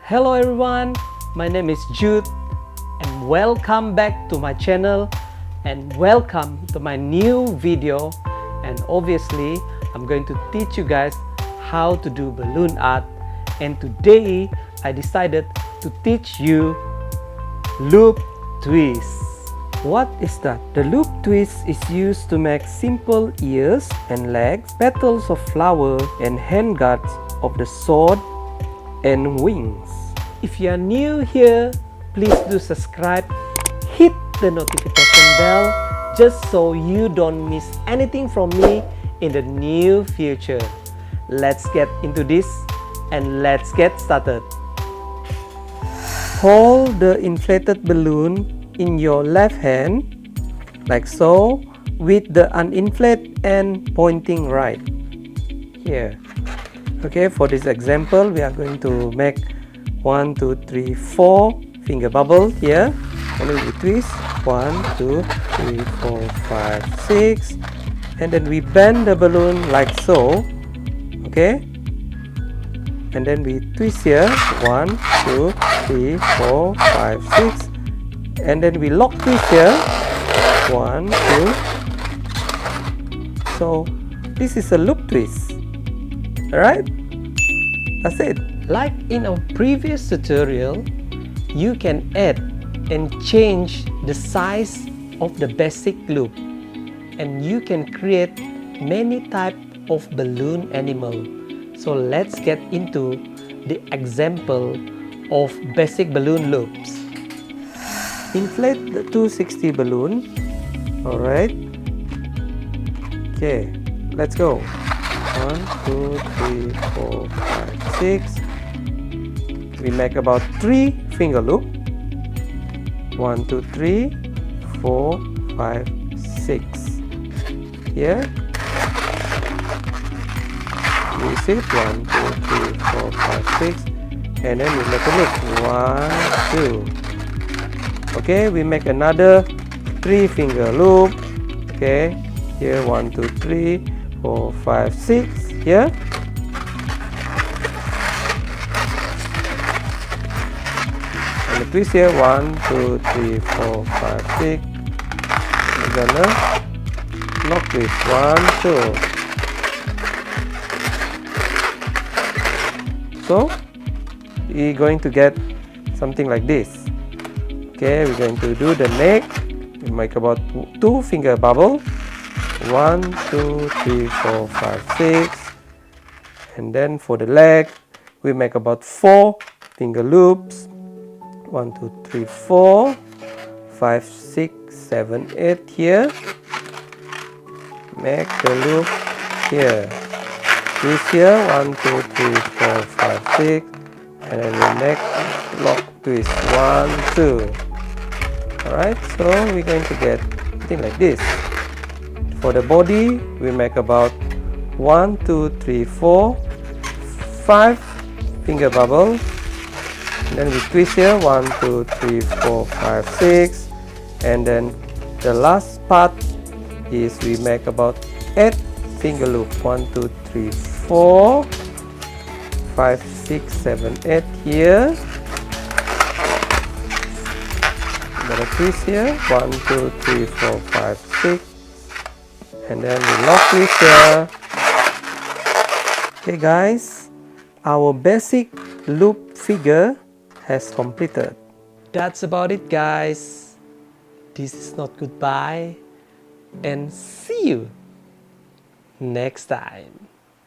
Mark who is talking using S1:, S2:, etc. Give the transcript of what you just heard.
S1: Hello everyone, my name is Jude and welcome back to my channel and welcome to my new video. And obviously I'm going to teach you guys how to do balloon art, and today I decided to teach you loop twist. What is that? The loop twist is used to make simple ears and legs, petals of flower and handguards of the sword and wings. If you are new here, please do subscribe, hit the notification bell just so you don't miss anything from me in the near future. Let's get into this and let's get started. Hold the inflated balloon in your left hand like so, with the uninflated end pointing right here. Okay, for this example we are going to make 1 2 3 4 finger bubble here, and then we twist 1 2 3 4 5 6, and then we bend the balloon like so. Okay, and then we twist here 1 2 3 4 5 6, and then we lock twist here 1 2. So this is a loop twist. Alright, that's it. Like in our previous tutorial, you can add and change the size of the basic loop, and you can create many types of balloon animal. So let's get into the example of basic balloon loops. Inflate the 260 balloon. Alright, okay, let's go. 1 2 3 4 5 6. We make about 3 finger loop. 1 2 3 4 5 6. Here we sit 1 2 3 4 5 6, and then we make a loop 1 2. Okay, we make another 3 finger loop. Okay, here 1 2 3 4 5 6 here. And the twist here 1 2 3 4 5 6. We're gonna lock twist 1 2. So we're going to get something like this. Okay, we're going to do the neck. We make about 2 finger bubble. 1 2 3 4 5 6, and then for the leg we make about 4 finger loops. 1 2 3 4 5 6 7 8 here. Make the loop here. This here 1 2 3 4 5 6, and then we make lock twist 1 2. Alright, so we're going to get something like this. For the body, we make about 1 2 3 4 5 finger bubble, and then we twist here 1 2 3 4 5 6, and then the last part is we make about 8 finger loop. 1 2 3 4 5 6 7 8 here. Another twist here 1 2 3 4 5 6, and then we lock this here. Okay guys, our basic loop figure has completed. That's about it guys. This is not goodbye, and see you next time.